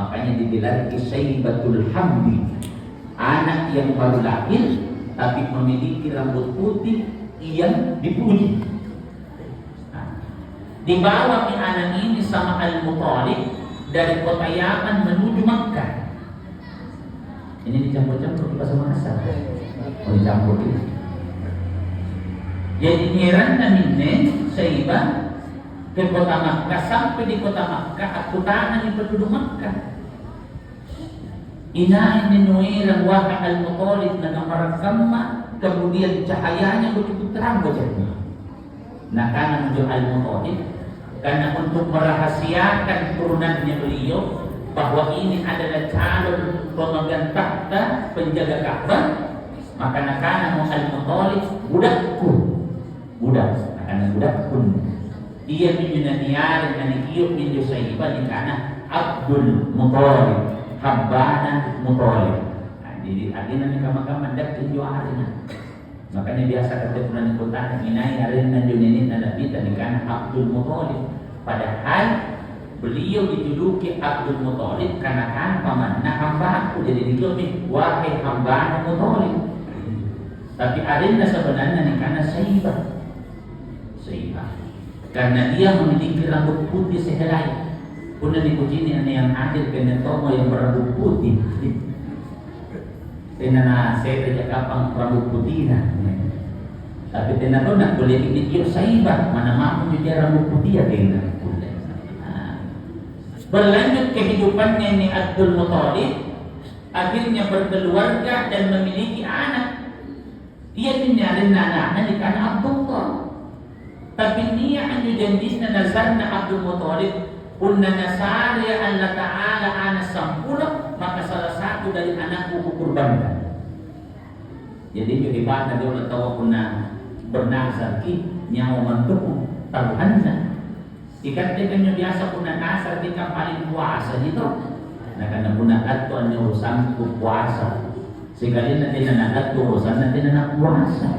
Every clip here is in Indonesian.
Makanya dibilang Syaibatul Hamdi, anak yang baru lahir tapi memiliki rambut putih yang dipuji. Dibawa anak ini sama Al-Muttalib dari kota Yaman menuju Makkah. Ini dicampur-campur bahasa Makassar. Oh, dicampur ini. Jadi heran namine Syaibah ke kota Makkah. Sampai di kota Makkah aku tanah di penduduk Makkah. Inain ninuilang wahai Al-Muttalib na namarakama, kemudian cahayanya begitu terang wajahnya. Nah, karena menuju Al-Muttalib, karena untuk merahasiakan turunannya beliau bahwa ini adalah calon pemegang takhta penjaga Ka'bah, maka nakana Al-Muttalib budak karena budak pun dia minunaniar dan ikut min Syaibah di kana Abdul Muttalib Habbana Muttalib. Jadi artinya ni kama-kama dak tinju arina. Makanya biasa kata punan kota inai arina juninin nabi tadi kana Abdul Muttalib. Padahal beliau dijuluki Abdul Muttalib karena kan pamanna hamba aku, jadi dijuluki wahai hamba Muttalib. Tapi arina sebenarnya ni karena Syaibah. Karena dia memiliki rambut putih sehelai. Kuna dikujini yang hadir kena tomo yang berambut putih. Tenana saya kerja kapang rambut putih na. Tapi tenana nak boleh dikira Syaibah, mana mampu dia rambut putih ya kena. Berlanjut kehidupannya ini Abdul Muttalib, akhirnya berkeluarga dan memiliki anak. Dia dinyarin anaknya di kana Abdullah. Tapi dia anju janjisna nazarna Abdul Muttalib kunna nasariya Allah Ta'ala ana sampula, maka salah satu dari anakku kukurbankan. Jadi itu hebatnya dia udah tahu kunna bernazar ki nyawa mantuku taruhanna. Ikan tekannya biasa punah nasar kita paling puasa gitu. Nah karena punah atau anya urusan puasa. Sekali nanti nak urusan nanti nak puasa.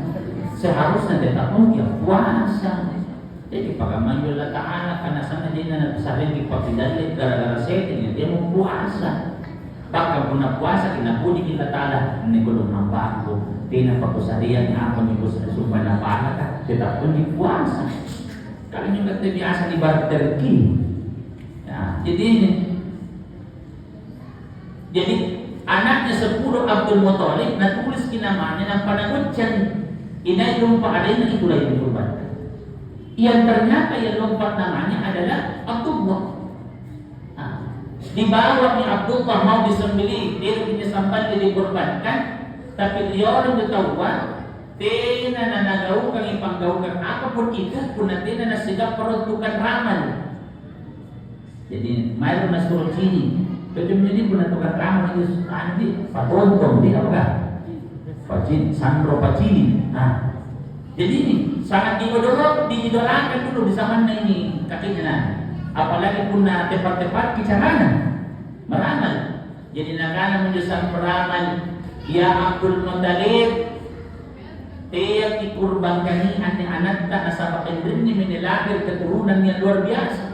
Seharusnya tetap dia puasa. Jadi pagaman Allah Ta'ala karena sana dia nak saling dipakidali gara-gara setting dia mau puasa. Bahkan punah puasa kena puji kita Ta'ala. Ini belum nampak aku. Tina pakusarian apa nih sumpah nampak kan. Tetap pun di puasa. Kalau juga biasa di barterki. Ya, jadi anaknya 10 Abdul Muttalib na tulis kinamanya ng panangutsyan. Inay lumpa alin itulah yang dikorbankan. Yang ternyata yang lompat namanya adalah Abdullah. Dibawa ni Abdullah mau disembelih, dia sampai dikorbankan, tapi dia orang ketahuan. Tena na nagaukan ipanggawakan apapun itu pun nanti na nasiga peruntukan ramal. Jadi mayroon na suruh sini. Jadi menjadi pun nantukan ramal itu nanti patontong di apa? Pacin, Sandro Pacini. Nah, jadi ini sangat diidolakan dulu di zaman ini kakinya. Apalagi pun na tepat-tepat kicarana meramal. Jadi nakana menjusan peramal ya Abdul Muttalib. Dia dikurbankan anak-anak tak nasabakan ini menilahir keturunan yang luar biasa.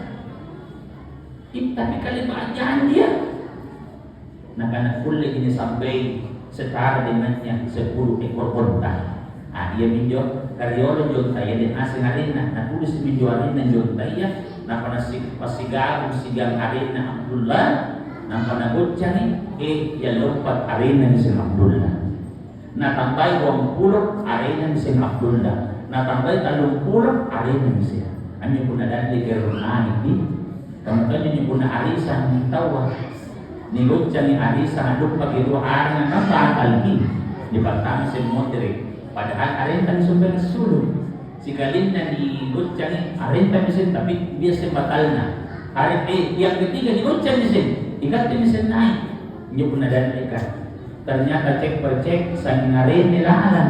Tapi kali bacaan dia. Nah karena kulit ini sampai setara dengannya 10 ekor unta. Dia minjau karyola jontaya dan asing arena. Nah tulis minjau arena jontaya. Nah pada pasigaru sigang arena Abdullah. Nah pada bocah ya lompat arena ni si Abdullah. Nah tambay 20 arena ni si Abdullah. Nah tambay 30 arena ni siya. Ano po na dati kerunay di. Kamutan niyo po na arisan ni tawa. Nigot siya ni arisan adong pagiruhaan ng kapatal di. Di pagtama si Modric. Padahal arena ni sumber sulong. Si Galin na nigot siya ni arena ni siya tapi biasa batal na. Yang ketiga nigot siya ni siya. Ikat ni siya naik. Niyo po na dati ka. Ternyata cek per cek sang ngarin nilalan.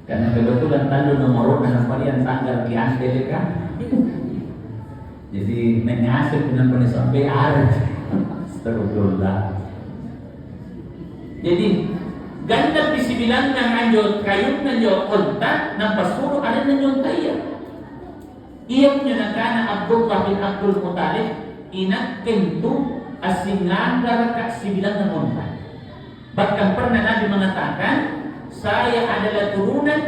Karena kebetulan tanda nomor dan varian tanggal diambil kan. Jadi mengasih dengan penuh sampai arit. Astagfirullah. Jadi ganda bisibilan ng anjot kayut na jo konta na pasuro ada na jo tayo. Iyang nyo na kana Abdullah bin Abdul Muttalib inagkinto asingagar kaksibilang ng unta. Bahkan pernah Nabi mengatakan, saya adalah turunan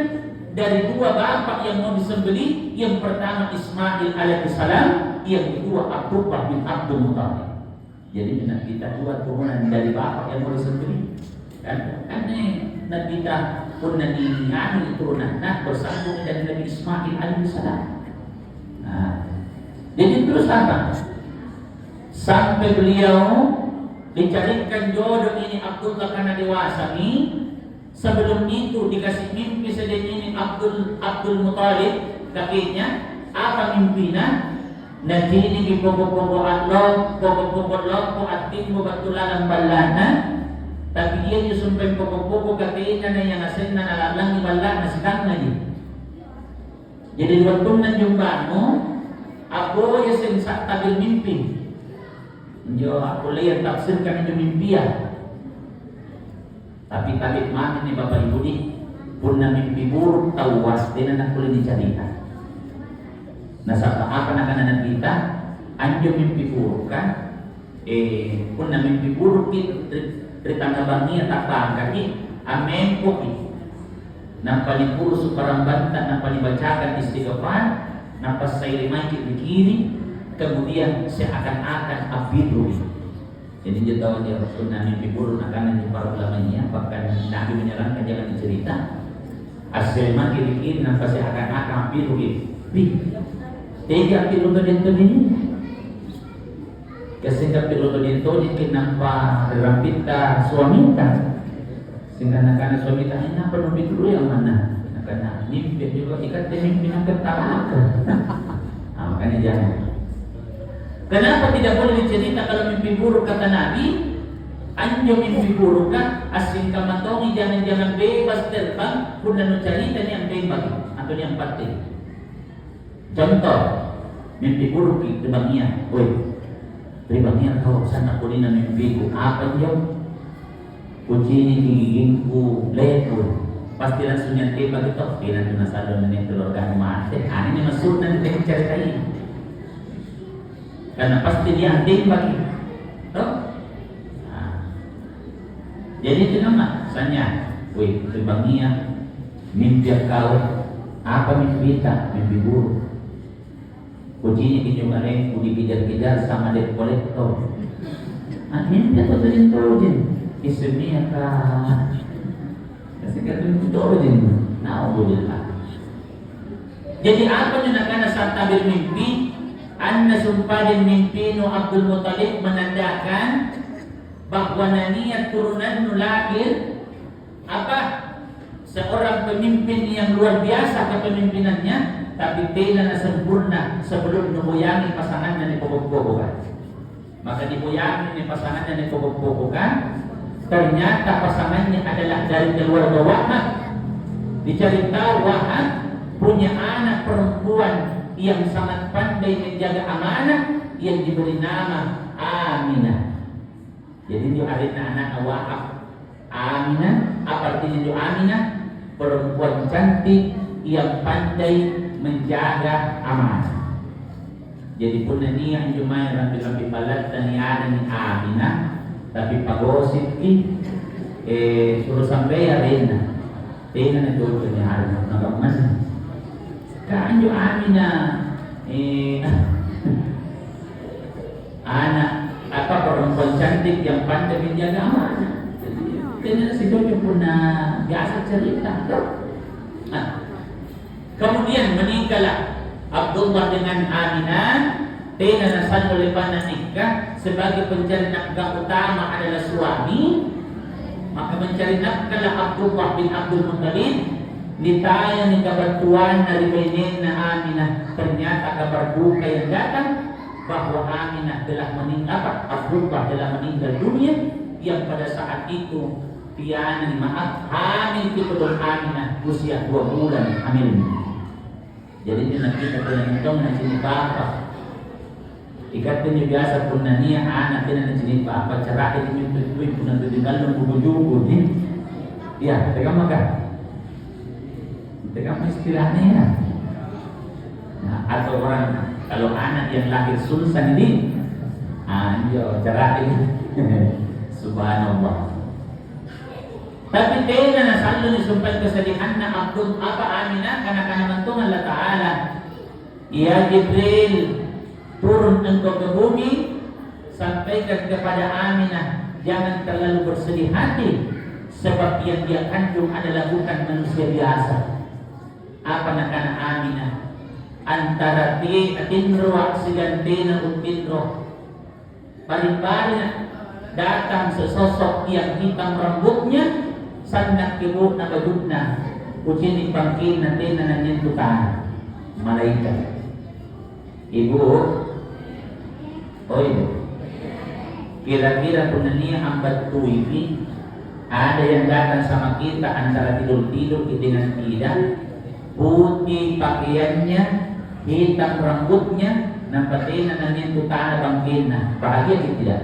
dari dua bapak yang mau disembelih. Yang pertama Ismail alaihissalam, yang kedua Abdullah bin Abdul Muttalib. Jadi kita dua turunan dari bapak yang mau disembelih. Kan Nabi kita pun nanti turunan bersambung dari Nabi Ismail alaihissalam. Nah, jadi terus apa? Sampai beliau dicarikan jodoh ini Abdullah karena dewasa nih. Sebelum itu dikasih mimpi saja ini Abdul Muttalib kakeknya. Apa mimpinya? Nanti ini di pokok-pokok Allah, pokok-pokok lopo atin mo batulalang balana. Tapi ia nyusumpin pokok-pokok kakeknya na yang asin na nalalang ibalana sedang lagi. Jadi waktu nanjumpa mo, ako yasin sa tabil mimpi. Jo aku lihat tafsirkan itu mimpi ya. Tapi tabik mana nih Bapak Ibu nih? Puna mimpi buruk tahu wasde na boleh dicerita. Nah saat apa nak anak kita? Anjo mimpi buruk kan? Puna mimpi buruk itu cerita bangia tak bangkaki. Amen kopi. Nampak puluh suparang bantah, nampak dibacakan istighfar, nampak saya rimaki di kiri, kemudian seakan-akan abidu. Jadi dia tahu dia pernah mimpi buruk akan para ulamanya, bahkan Nabi menyarankan jangan dicerita. Asal maki di kiri, nampak seakan-akan abidu. Tiga piloto dito ini. Kasi ka piloto dito ini nampak rampita suamita. Sehingga anak-anak suami tanya, kenapa mimpi dulu yang mana? Karena mimpi juga ikat mimpi yang ketawa. Nah, makanya jangan. Kenapa tidak boleh dicerita kalau mimpi buruk kata Nabi? Anjo mimpi buruk kan? Asing kamatongi jangan-jangan bebas terbang. Puna cerita ni yang bebas atau yang pati. Contoh, mimpi buruk di terbangnya. Woi, terbangnya kau sana kulina mimpiku. Apa jauh? Kucing gigingku leku pasti langsung nyantai bagi tok bilang cuma salon dan telur kan mati ini masuk nanti kita ceritain karena pasti dia anting bagi toh. Nah, jadi itu nama misalnya wih terbangnya mimpi kau apa mimpi kita mimpi buruk kucingnya cuma leku dikejar-kejar sama dep kolektor mimpi apa tadi tuh Ismia ka kasi katong todo din naubulillah. Jadi apa yang nakana sa tabir mimpi? Anna sumpah mimpi no Abdul Muttalib menandakan bahwa niat turunan no lahir apa? Seorang pemimpin yang luar biasa kepemimpinannya, tapi tidak na sempurna sebelum nubuyangi pasangannya ni pokok-pokokan. Maka dibuyangi ni pasangannya ni pokok-pokokan. Ternyata pasangannya adalah dari keluarga Wahab. Dicari tahu Wahab punya anak perempuan yang sangat pandai menjaga amanah yang diberi nama Aminah. Jadi dia ada anak Wahab Aminah. Apa artinya dia Aminah? Perempuan cantik yang pandai menjaga amanah. Jadi pun ini yang cuma rambi-rambi balat dan ada ni Aminah. Tapi pagosip suruh sampai ya Rena na doon niya harap nagaman kaanyo Aminah anak apa perempuan cantik yang pandai menjaga amanah. Jadi si Jojo pun biasa cerita. Nah, kemudian meninggallah Abdullah dengan Aminah. Tena nasal oleh nikah sebagai pencari nafkah utama adalah suami, maka mencari nafkahlah Abdullah bin Abdul Muttalib. Ditanya ni kabar tuan dari Bainina Aminah, ternyata kabar duka yang datang bahwa Aminah telah meninggal, Abdullah telah meninggal dunia, yang pada saat itu piana maaf hamil itu belum Aminah usia 2 bulan hamil. Jadi dia kita hitung na sini bapak. Ikatin niyo biasa pun na niya anak na sini bapak cerahin niyo tuwing pun na tuwingal ng bubujugod din. Iya, teka maga. Teka mo istilahnya ya. Nah, atau orang kalau anak yang lahir sulsan ini, anjo cerai. Subhanallah. Tapi tena na selalu disumpah kesedihan na Abdul apa Aminah karena mantung Allah Taala. Ya Jibril, turun engkau ke bumi, sampaikan kepada Aminah, jangan terlalu bersedih hati, sebab yang dia kandung adalah bukan manusia biasa. Apa nak Aminah? Antara tinro aksigantina utinro. Balik-balik datang sesosok yang hitam rambutnya, sangat ibu na badugna, ujini pangkin natin na nanyentukan malaikat. Ibu, oh ibu, kira-kira punanya ambat tuipi, ada yang datang sama kita antara tidur-tidur dengan tidak, putih pakaiannya, hitam rambutnya, nampatin na nanyentukan bangkina, bahagia tidak?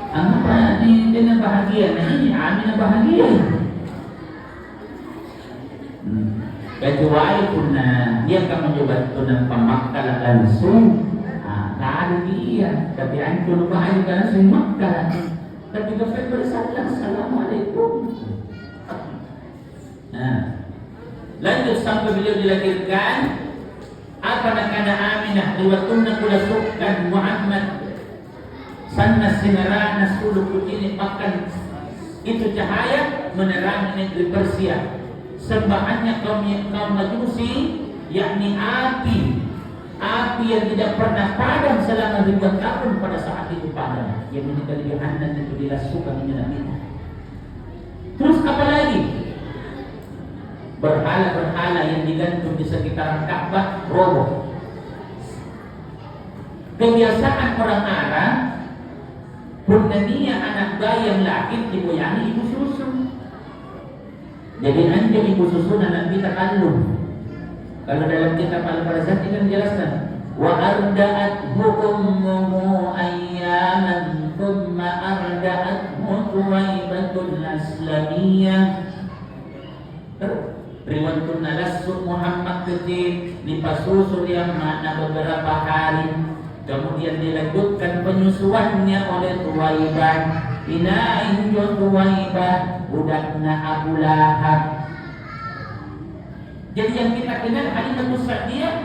Apa ini dia bahagia? Ini Aminah bahagia. Kecuali pun dia akan mencoba tunang pemakal langsung. Tak ada dia. Tapi anjur bahagia langsung makal. Tapi dapat bersalam. Assalamualaikum. Lanjut sampai beliau dilahirkan. Apa nak kena Aminah? Riwatun kula sukkan Muhammad. Sana sinara nasulu ini makan itu cahaya menerangi negeri Persia. Sembahannya kaum Majusi, yakni api yang tidak pernah padam selama ribuan tahun pada saat itu padam. Yang meninggal di Anda itu dilasukkan menyerang. Terus apa lagi? Berhala-berhala yang digantung di sekitaran Ka'bah roboh. Kebiasaan orang Arab, Purnania anak bayi yang lahir diboyangi ibu susu. Jadi anjing ibu susu anak kita kandung. Kalau dalam kitab Al-Barzanji kan jelaskan, wa arda'athu ummuhu ayyaman thumma arda'athu Thuwaibatul Aslamiyah. Riwayatun nalassu Muhammad kecil dipasusul yang mana beberapa hari. Kemudian dilanjutkan penyusuannya oleh Thuwaibah. Inain jo Thuwaibah budakna Abu Lahab. Jadi yang kita kenal Halimah Sa'diyah,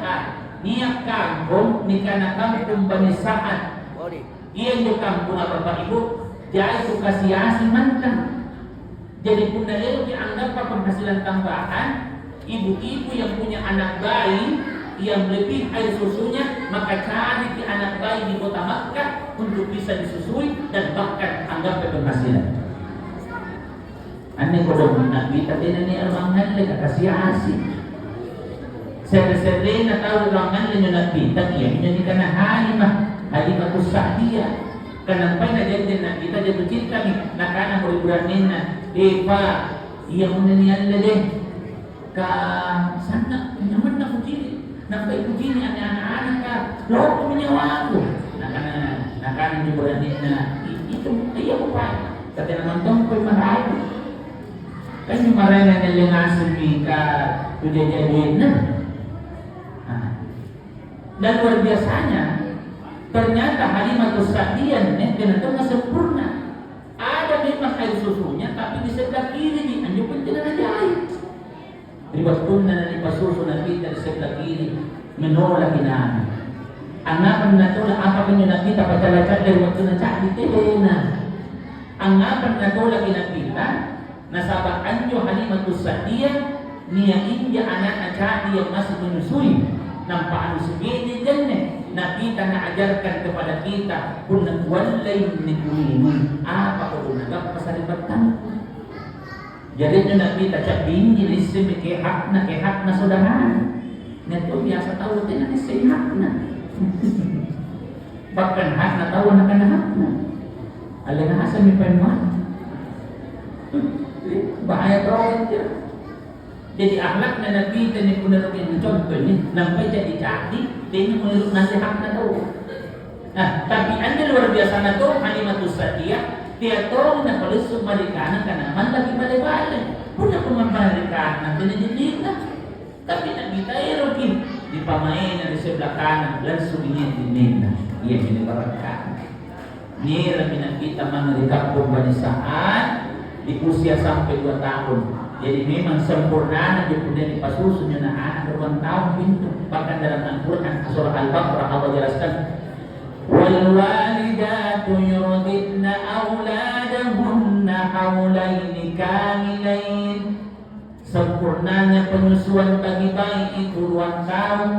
niat kampung ni kana kampung Bani Sa'ad. Ia jo kampung Bapak Ibu, jai tu kasih mantan. Jadi bunda lelu dianggap penghasilan tambahan ibu-ibu yang punya anak bayi yang lebih air susunya, maka cari di anak bayi di kota Makkah untuk bisa disusui dan bahkan anggap penghasilan. Ane kodong Nabi tadi ni orang le kasih asih. Sering na tahu orang le Nabi tadi yang jadi kana Halimah Sa'diyah. Kenapa na jadi Nabi tadi jatuh cinta ni nakana muriburanina Pak yang menenian le ka sana nyaman na kujini. Nampak ibu gini anak-anak ka lo menyawa aku nakana nyuburan na itu iya ko pa kata naman tong ko'y maray kan yung maray na nilingasan ka tujajaduin na dan luar biasanya ternyata Halimah Sa'diyah ganito na sempurna ada memang air susunya tapi di sebelah kiri di anjo pun tidak ada Riwatun na nalipasuso na kita di sebelah kiri menolak inamin. Anggapan na ito na apa nyo nakita pagkalakat dari waktu na cari na. Anggapan na ito lagi nakita nasabaan nyo Halimah Sa'diyah niya India anak na cari yang masih menyusui nampaan segini dyan nakita na ajarkan kepada kita kung nagwalay ni kulimin apa ko nagap pasaripatan. Jadi nyo nakita siya binilisip kehak na saudaraan. Neto biasa tahu din na si hak na. Bahkan hak na tahu na kanahak na. Alingasa mi pemah. Bahaya terowet dia. Jadi akhlak na Nabi dan yang benar yang contoh ini sampai jadi dengan menurut nasihat na tahu. Nah, tapi anda luar biasa na to Halimah Sa'diyah. Dia tolong na palusog marikana ka naman lagi balik-balik. punya pemabalikan nanti dididik na. Tapi nagitairo kin di pamain na sebelah kanan langsung dididik na. Iya dinibaratkan. Nira pinakita man rekapong banisaan di usia sampai 2 tahun. Jadi memang sempurna na di kemudian dipasusun na anak 2 tahun pintu. Bahkan dalam Al-Quran surah Al-Baqarah Allah jelaskan wal walidatu yurdidna auladahunna haulaini kamilain. Sempurnanya penyusuan bagi bayi itu 2 tahun.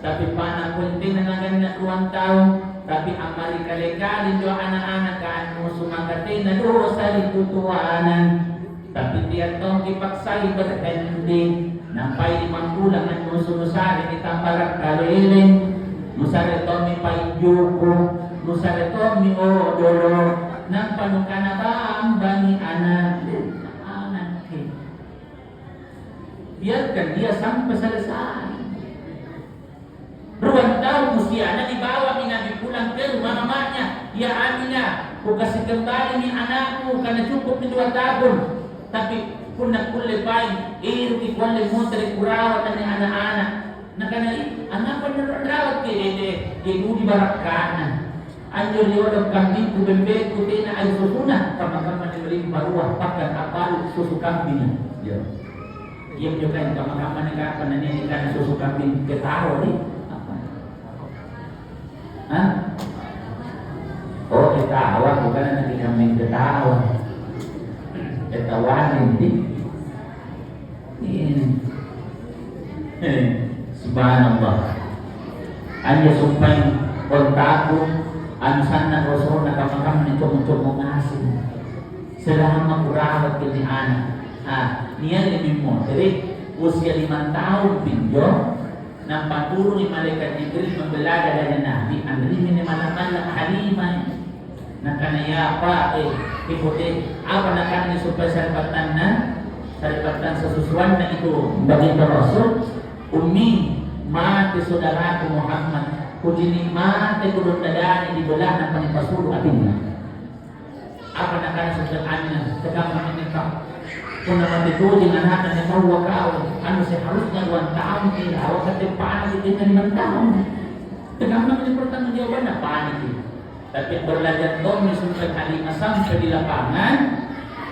Tapi panah penting na 2 tahun. Tapi amari kali-kali jo anak-anak kan musumakatin na dosa di tutuanan. Tapi dia tong dipaksai berhending. Nampai 5 bulan ang musumusari itamparak kaliling. Musari tomi paijuko. Musari tomi odolo. Nang panukana ba ang bani anak. Biarkan dia sampai selesai. 2 tahun usianya dibawa Nabi pulang ke rumah mamanya. Ya Aminah, ku kasih kembali ni anakmu karena cukup 2 tahun. Tapi punak kulle bayi, irti kulle mutri kurawat ni anak-anak. Nah karena anak penerawat ke ibu di barak kanan. Anjur diodok kambing ku bebek ku tina ay susuna kama-kama diberi paruah pakan apal susu kambing. Ya. Ia menunjukkan kama-kama ni kapan ini kan susu kambing ketaro ni. Hah? Oh ketawa bukan nanti kambing ketawa. Ketawanin di. Ini. Subhanallah. Anya sumpah kontaku ansan na rasul na kama-kama ni cuma-cuma ngasih. Selama kurawat ke anak. Niya lebih mo. Jadi usia 5 tahun pinjol nang paturo ni malaikat Jibril membelaga dari Nabi. Ang ini mana-mana halimah. Nakanaya apa ikuti apa nakan supaya saripatan sesusuan na itu bagi Rasul ummi mati saudaraku Muhammad kujini mati kudun dadani di belah na panipasulo atinna. Apa nakan sesuatu anina tegamang menikah. Kung naman dituding anak na mahuwa ka, ano seharusnya 2 tahun awak katimpaan itu na 5 tahun. Tegang naman yung pertanyaan jawaban na panik. Tapi berlanjut domi sampai halima sampai di lapangan,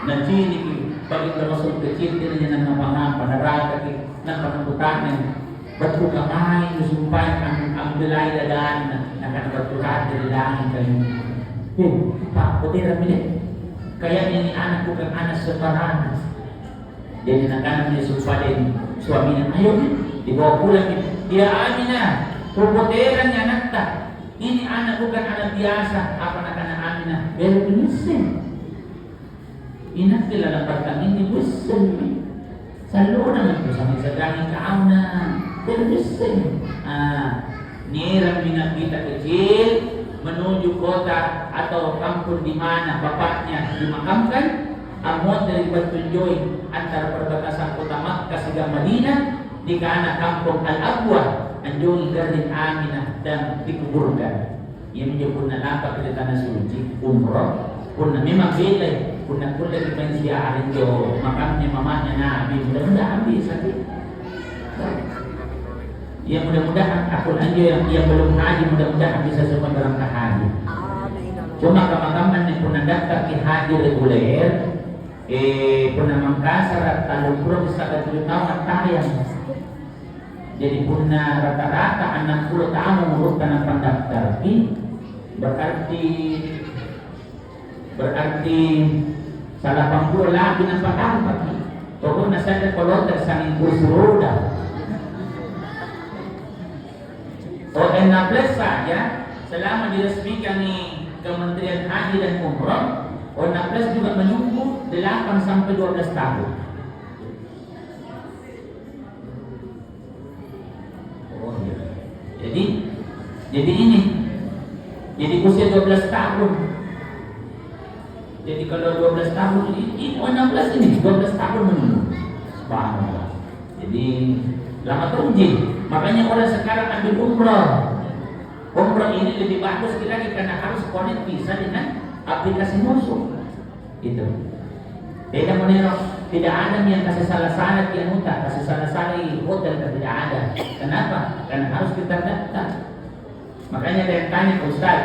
nanti bagi termasuk kecil dia nang napangan panaraga nang panangkutan batu kamay sumpay ang belay dadan akan berturat dari langit kayo. Pak, putih ramile. Kaya ini anak bukan anak separang. Jadi nak dia sumpahin suaminya, ayo dibawa pulang. Dia Aminah, perbuatan anak tak. Ini anak bukan anak biasa. Apa nak anak Aminah? Bel penyusun. Inak sila lambatkan ini busen. Selalu naman po sa misadangin kauna. Bel penyusun. Nirang binakita kecil menuju kota atau kampung di mana bapaknya dimakamkan. Amon dari bertunjui antara perbatasan kota Makkah hingga Madinah di kana kampung Al-Abwa anjung Gading Aminah dan dikuburkan. Ia menyebut nampak di tanah suci umroh pun memang bela pun kulle di pensiaran jo makamnya mamanya Nabi mudah-mudahan bisa ya mudah-mudahan aku anjo yang belum haji mudah-mudahan bisa semua dalam haji. Cuma kemakaman yang pun daftar ke haji reguler puna Mangkasar at Talupro bisa ke 7 tahun tayang. Jadi puna rata-rata 60 tahun mengurutkan ang pendaftar berarti salah 80 lagi ng patang Togo na sa kolota sa kursi roda. O 16 saja selama diresmikan ni Kementerian Haji dan Umroh. O 16 juga menunggu 8 sampai 12 tahun. Oh iya. Jadi ini. Jadi usia 12 tahun. Jadi kalau 12 tahun ini 16 ini 12 tahun menunggu. Subhanallah. Jadi lama teruji. Makanya orang sekarang ambil umroh. Umroh ini lebih bagus lagi karena harus connect bisa dengan aplikasi musuh itu. Beda menero Tidak ada yang kasih salah-salah di anuta, kasih salah-salah di hotel tidak ada. Kenapa? Karena harus kita daftar. Makanya ada yang tanya ke Ustaz,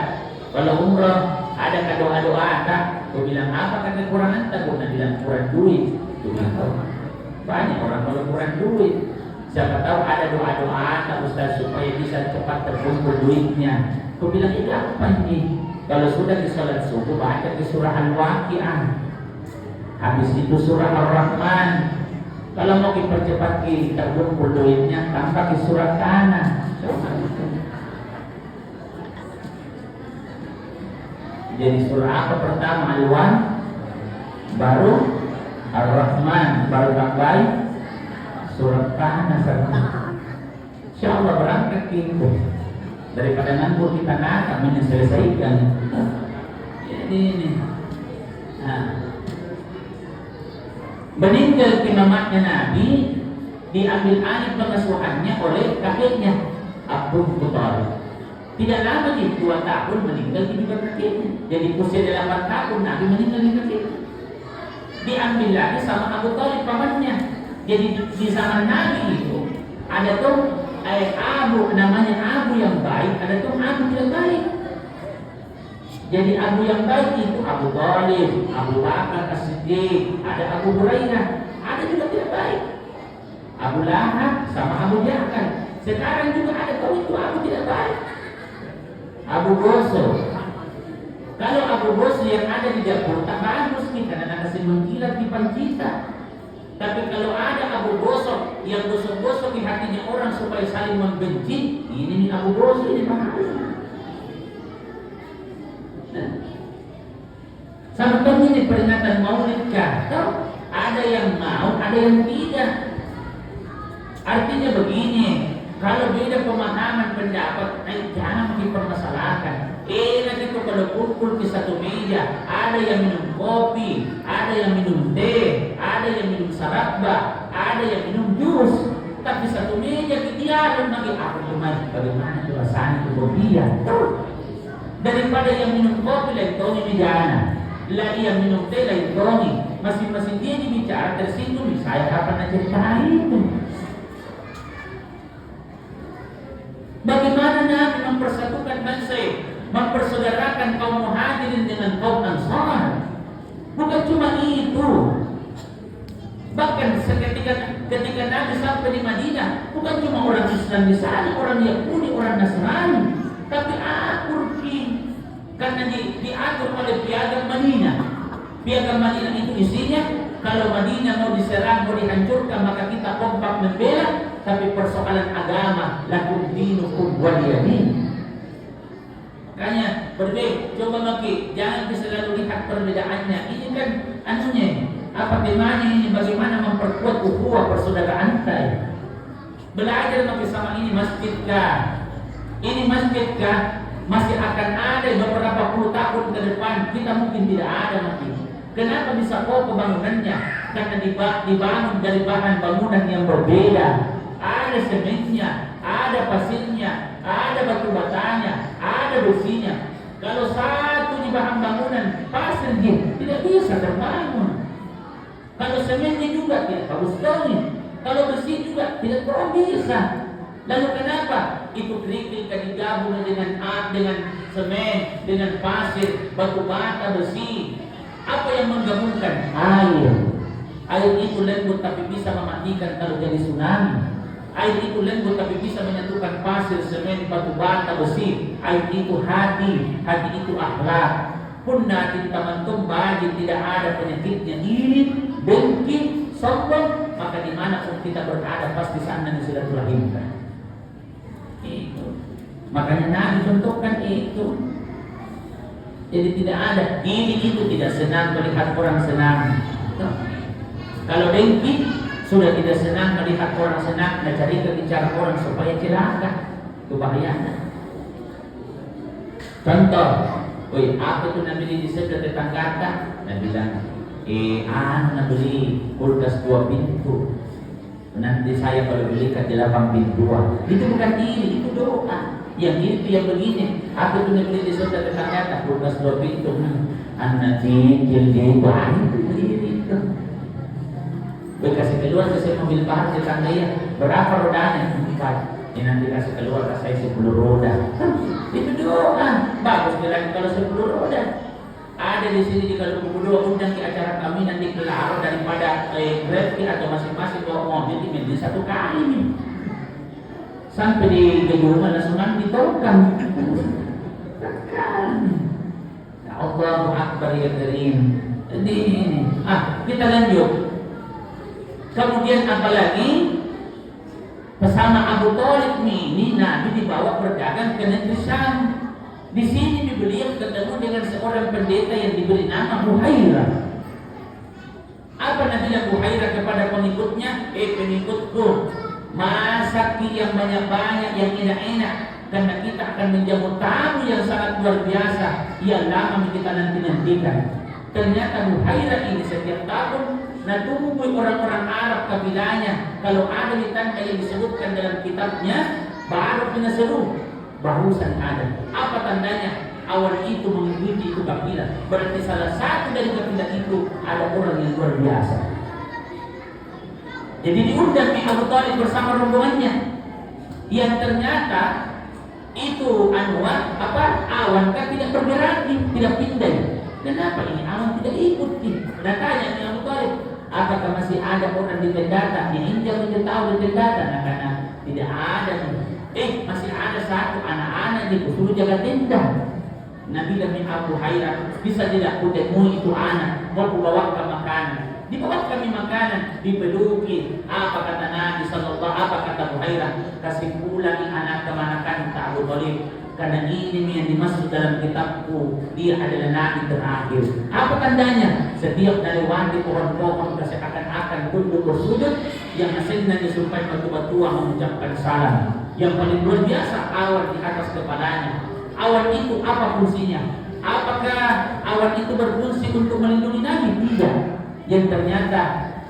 kalau umroh ada doa-doa tak? Aku bilang apa kan kekurangan tak? Aku bilang kurang duit. Aku bilang banyak orang kalau kurang duit. Siapa tahu ada doa-doa tak Ustaz supaya bisa cepat terkumpul duitnya. Aku bilang itu apa ini? Kalau sudah di salat subuh baca di surah Al-Waqi'ah. Habis itu surah Ar-Rahman. Kalau mau dipercepat kita kumpul duitnya tambah di surah Kana. Jadi surah apa pertama? Al-Wan, baru Ar-Rahman, baru tambah surah Kana. Insyaallah berangkat kita. Daripada nganggur kita nakal menyelesaikan. Jadi ini. Meninggal kiamatnya Nabi diambil alih pengasuhannya oleh kakeknya Abu Thalib. Tidak lama di 2 tahun meninggal di kakeknya. Jadi usia 8 tahun Nabi meninggal di kakeknya. Diambil lagi sama Abu Thalib pamannya. Jadi di zaman Nabi itu ada tuh Abu namanya Abu yang baik, ada tuh Abu yang baik. Jadi Abu yang baik itu Abu Thalib, Abu Bakar As-Siddiq, ada Abu Hurairah, ada juga tidak baik. Abu Lahab sama Abu Jahal. Sekarang juga ada kau itu Abu tidak baik. Abu Gosok. Kalau Abu Gosok yang ada di dapur tak bagus kita karena kasih mengkilat di pancita. Tapi kalau ada Abu Gosok yang gosok-gosok di hatinya orang supaya saling membenci, ini Abu Gosok ini bahaya. Sampai ini peringatan Maulid kah? Ada yang mau, ada yang tidak. Artinya begini, kalau beda pemahaman pendapat, jangan dipermasalahkan. Nanti kalau kumpul di satu meja, ada yang minum kopi, ada yang minum teh, ada yang minum sarabah, ada yang minum jus. Tapi satu meja kita lagi aku cuma bagaimana rasanya itu kopi ya. Daripada yang minum kopi lain Tony bidana, lagi yang minum teh lain Tony. Masing-masing dia bicara tersinggung. Saya kapan aja cerita itu? Bagaimana Nabi mempersatukan bangsa, mempersaudarakan kaum muhajirin dengan kaum ansar? Bukan cuma itu. Bahkan ketika Nabi sampai di Madinah, bukan cuma orang Islam di sana, orang Yahudi, orang Nasrani, tapi akur karena diatur oleh piagam Madinah. Piagam Madinah itu isinya kalau Madinah mau diserang, mau dihancurkan, maka kita kompak membela. Tapi persoalan agama, lakum dinukum waliyadin. Makanya berbeda. Coba maki, jangan selalu lihat perbedaannya. Ini kan anunya, apa temanya ini? Bagaimana memperkuat ukhuwah persaudaraan kita? Belajar maki sama ini masjid kah? Ini masjid kah? Masih akan ada beberapa puluh tahun ke depan. Kita mungkin tidak ada maki. Kenapa bisa kokoh bangunannya? Karena dibangun dari bahan bangunan yang berbeda. Ada semennya, ada pasirnya, ada batu batanya, ada besinya. Kalau satu di bahan bangunan pasir dia tidak bisa terbangun. Kalau semennya juga tidak bagus sekali. Kalau besi juga tidak bisa. Lalu kenapa? Itu kerikil kan digabung dengan semen, dengan pasir, batu bata, besi. Apa yang menggabungkan? Air. Air itu lembut tapi bisa mematikan kalau jadi tsunami. Air itu lembut tapi bisa menyatukan pasir, semen, batu bata, besi. Air itu hati itu akhlak. Pun nanti tamantum bagi tidak ada penyakitnya iri, dengki, sombong, maka di mana pun kita berada pasti sana disilaturahimkan. Itu. Makanya Nabi contohkan itu. Jadi tidak ada ini itu tidak senang melihat orang senang. Kalau dengki sudah tidak senang melihat orang senang, dan cari bicara orang supaya celaka, itu bahayanya. Contoh, apa itu Nabi di sebelah tetangga kita? Nabi bilang, Nabi kulkas 2 pintu. Nanti saya kalau belikan 8 pintu. Itu bukan iri, itu doa. Yang itu yang begini. Apa itu Nabi di sebelah tetangga kita? Kulkas 2 pintu. Anak cicil di bawah itu iri itu. Kasih keluar kasih mobil bahar tetangga ya. Berapa rodanya? 4. Ini nanti kasih keluar saya 10 roda. Itu doa. Bagus lagi kalau 10 roda. Ada di sini di kalau berdua undang di acara kami nanti kelar daripada Grab atau masing-masing bawa mobil di satu kali nih. Sampai di gedungan langsung ditolkan. Ya Allahu Akbar ya Karim. Jadi ini. Kita lanjut. Kemudian apalagi bersama Abu Thalib ini Nabi dibawa berdagang ke negeri Syam. Di sini beliau ketemu dengan seorang pendeta yang diberi nama Buhairah. Apa Nabi Buhairah kepada pengikutnya? Pengikutku, masak yang banyak-banyak, yang enak-enak, karena kita akan menjamu tamu yang sangat luar biasa yang lama kita nanti-nantikan. Ternyata Buhairah ini setiap tahun tunggu orang-orang Arab kabilahnya. Kalau ada di tanda yang disebutkan dalam kitabnya, baru kena seru barusan ada. Apa tandanya? Awal itu mengikuti itu kabilah. Berarti salah satu dari kabilah itu ada orang yang luar biasa. Jadi diundang Abu Thalib bersama rombongannya. Yang ternyata itu awan kan tidak bergerak, tidak pindah. Kenapa ini awan tidak ikut? Dan tanya Abu Thalib, apakah masih ada orang di tendata? Ini jangan tahu di tendata. Karena tidak ada. Masih ada satu anak-anak di suruh jaga tenda. Nabi dan Abu Buhairah, bisa tidak kutemui itu anak, mau bawa ke makanan. Dibawa kami makanan, dipeduki. Apa kata Nabi sallallahu apa kata Buhairah? Kasih pulang anak kemanakan tak Abu Thalib. Karena ini yang dimaksud dalam kitabku, dia adalah Nabi terakhir. Apa tandanya? Setiap melewati pohon-pohon seakan-akan tunduk bersujud, yang hasilnya disumpah batu-batuan mengucapkan salam. Yang paling luar biasa awan di atas kepalanya. Awan itu apa fungsinya? Apakah awan itu berfungsi untuk melindungi Nabi? Tidak. Yang ternyata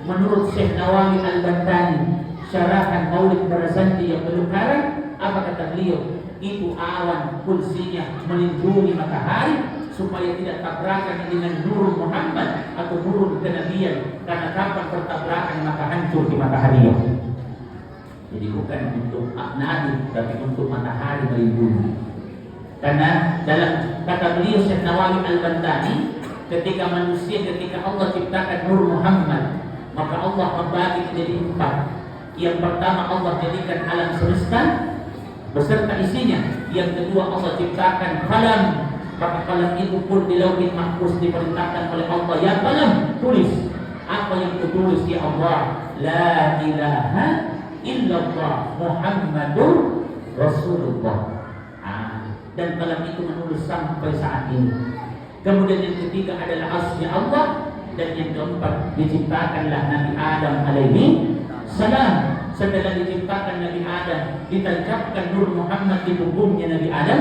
menurut Syekh Nawawi Al-Bantani, syarahan Maulid Barzanji yang belum karang, apa kata beliau? Itu awan fungsinya melindungi matahari supaya tidak tabrakan dengan nur Muhammad atau nur kenabian. Karena kapan bertabrakan maka hancur di matahari. Jadi bukan untuk Nabi, tapi untuk matahari melindungi. Karena dalam kata beliau Syekh Nawawi Al-Bantani, ketika Allah ciptakan nur Muhammad, maka Allah membagi menjadi 4. Yang pertama Allah jadikan alam semesta beserta isinya. Yang kedua Allah ciptakan qalam, maka qalam itu pun di lauhil mahfuz diperintahkan oleh Allah, ya qalam tulis. Apa yang ditulis ya Allah? La ilaha illallah Muhammadur Rasulullah. Dan qalam itu menulis sampai saat ini. Kemudian yang ketiga adalah asmi Allah. Dan yang keempat diciptakanlah Nabi Adam alaihi salam. Setelah diciptakan Nabi Adam, ditancapkan nur Muhammad di punggungnya Nabi Adam,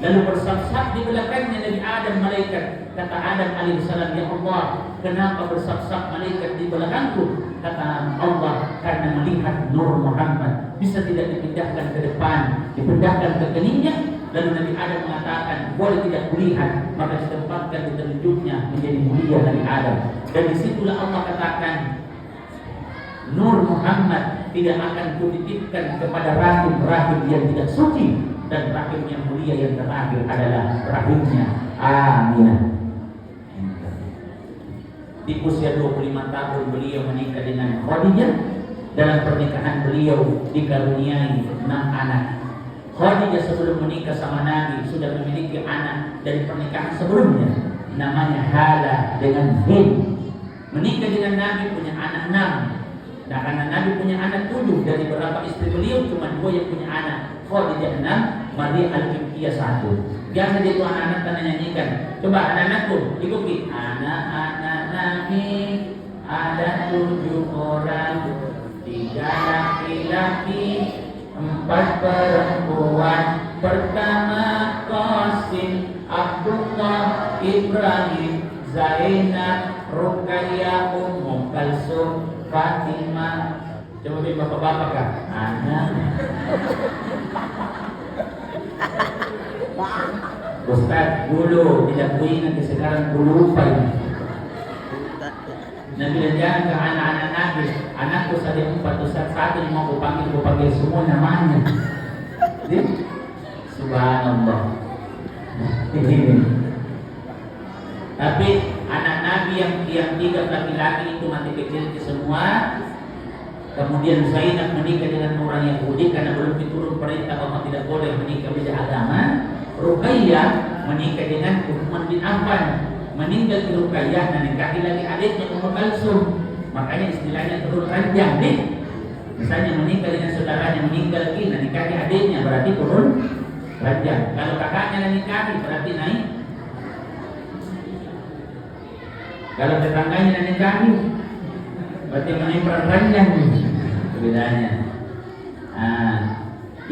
lalu bersab-sab di belakangnya Nabi Adam malaikat. Kata Adam alaihissalam, ya Allah, kenapa bersab-sab malaikat di belakangku? Kata Allah, karena melihat nur Muhammad bisa tidak dipindahkan ke depan, dipindahkan ke keningnya. Lalu Nabi Adam mengatakan, boleh tidak kulihat, maka ditempatkan di telunjuknya menjadi mulia Nabi Adam. Dan disitulah Allah katakan, nur Muhammad tidak akan kutitipkan kepada rahim-rahim yang tidak suci, dan rahim yang mulia yang terakhir adalah rahimnya Aminah. Di usia 25 tahun beliau menikah dengan Khadijah. Dalam pernikahan beliau dikaruniai 6 anak. Khadijah sebelum menikah sama Nabi sudah memiliki anak dari pernikahan sebelumnya, namanya Hala dengan Hind. Menikah dengan Nabi punya anak 6. Nah, karena Nabi punya anak 7 dari beberapa istri beliau, cuma 2 yang punya anak. Khadijah 6, Maria Al-Qibtiyah 1. Biasa dia tuh anak-anak tanah nyanyikan. Coba anak-anakku ikuti. Anak-anak Nabi ada 7 orang, 3 laki-laki, 4 perempuan. Pertama Qasim, Abdullah, Ibrahim, Zainab, Ruqayyah, Ummu Kalsum, Fatimah. Coba beri bapak-bapak kan? Anak Ustaz dulu tidak ingat, sekarang lupa ini. Nabi bilang ke anak-anak Nabi, anakku saja 4 Ustaz, satu yang mau kupanggil semua namanya. Subhanallah. Tapi anak Nabi yang 3 laki-laki itu mati kecil semua. Kemudian Zainab menikah dengan orang Yahudi karena belum diturun perintah bahwa tidak boleh menikah beda agama. Ruqayyah menikah dengan Uthman bin Affan. Meninggal di Ruqayyah dan nikahi lagi adiknya Ummu Kalsum. Makanya istilahnya turun ranjang nih. Misalnya menikah dengan saudaranya meninggal lagi dan nikahi adiknya berarti turun ranjang. Kalau kakaknya dan nikahi berarti naik. Kalau tetangganya dan nikahi berarti menaik ranjang. Bedanya.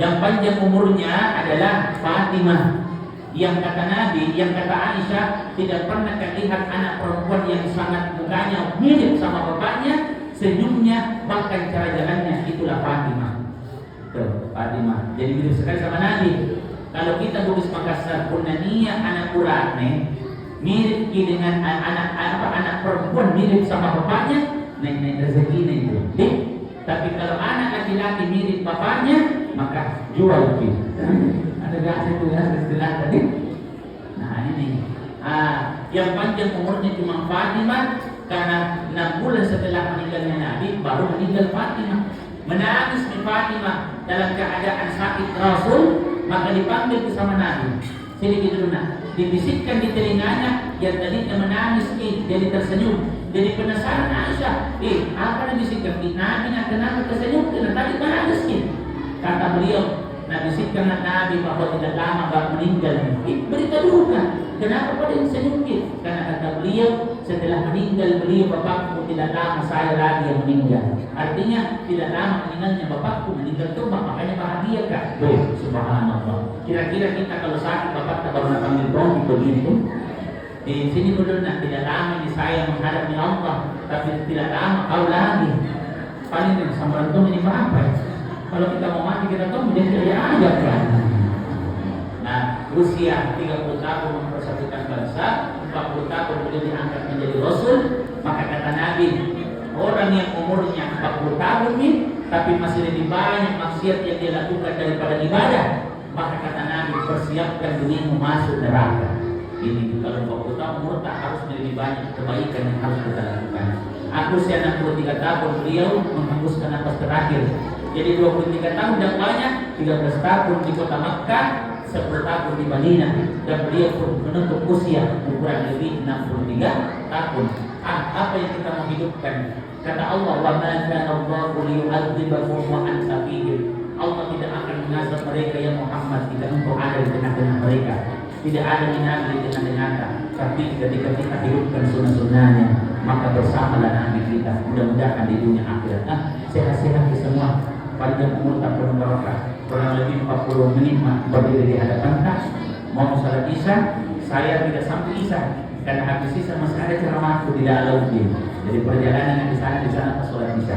Yang panjang umurnya adalah Fatimah. Yang kata Nabi, yang kata Aisyah, tidak pernah terlihat anak perempuan yang sangat mukanya mirip sama bapaknya, senyumnya, bahkan cara jalannya, itulah Fatimah. Tuh, Fatimah. Jadi mirip sekali sama Nabi. Kalau kita tulis Makassar Punania anak Qur'ane, mirip dengan anak perempuan mirip sama bapaknya, nenek rezeki itu. Tapi kalau anak laki-laki mirip bapaknya, maka jual ki. Ada gak itu ya istilah tadi? Nah ini, yang panjang umurnya cuma Fatimah karena 6 bulan setelah meninggalnya Nabi baru meninggal Fatimah. Menangis di Fatimah dalam keadaan sakit Rasul, maka dipanggil bersama Nabi. Sini gitu nak, dibisikkan di telinganya yang tadinya menangis jadi tersenyum. Jadi penasaran Aisyah, apa yang dibisikkan? Nabi nak kenapa tersenyum? Karena tadi menangis Kata beliau, nabisikkan Nabi bahwa tidak lama baru meninggal. Berita duka. Kenapa pada yang senyum? Karena kata beliau, setelah meninggal beliau bapakku tidak lama saya lagi yang meninggal. Artinya tidak lama meninggalnya bapakku meninggal tuh makanya bahagia kan? Subhanallah. Kira-kira kita kalau sakit bapak tak baru panggil dong begitu. Di sini dulu tidak lama ini saya menghadap Allah, tapi tidak lama kau lagi. Paling sama itu ini apa ya? Kalau kita mau mati kita tahu menjadi aja kan. Nah, usia 30 tahun mempersatukan bangsa, 40 tahun beliau diangkat menjadi Rasul, maka kata Nabi, orang yang umurnya 40 tahun nih, tapi masih lebih banyak maksiat yang dia lakukan daripada ibadah, maka kata Nabi, persiapkan dirimu masuk neraka. Ini kalau 40 tahun umur tak harus lebih banyak kebaikan yang harus kita lakukan. Aku usia 63 tahun beliau menghembuskan nafas terakhir. Jadi 23 tahun dan banyak, 13 tahun di kota Makkah, 10 tahun di Madinah, dan beliau pun menutup usia kurang lebih 63 tahun. Apa yang kita mau hidupkan? Kata Allah, wa ma kana Allahu liyu'adzibahum wa anta fihim. Allah tidak akan mengazab mereka yang Muhammad jika engkau ada di tengah-tengah mereka. Tidak ada Nabi di tengah-tengah, tapi ketika kita hidupkan sunnah-sunnahnya, maka bersamalah Nabi kita. Mudah-mudahan di dunia akhirat. Sehat-sehat semua. Panjang umur tak penuh barokah. Kurang lebih 40 menit berdiri di hadapan kita. Mau salat Isya, saya tidak sampai Isya karena habis Isya masih ada ceramahku di dalam Jadi perjalanan yang di sana pas salat Isya.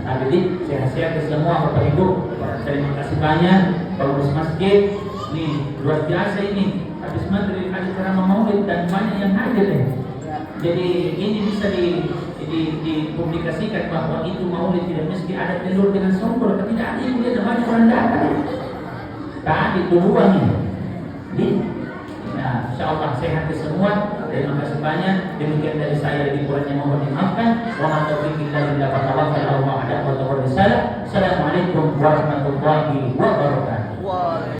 Tapi sehat-sehat semua Bapak Ibu. Terima kasih banyak pengurus masjid. Ini luar biasa ini. Habis maghrib ada ceramah maulid dan banyak yang hadir Jadi ini bisa dipublikasikan bahwa itu maulid tidak mesti ada telur dengan songkol, tapi tidak ada yang ada banyak orang datang. Tadi tubuhan ini. Nah, insyaallah sehat semua. Terima kasih banyak. Demikian dari saya, lebih kurangnya mohon dimaafkan. Wa ma taufiq illa billah wa tawakkalna 'ala Allah wa Assalamualaikum warahmatullahi wabarakatuh.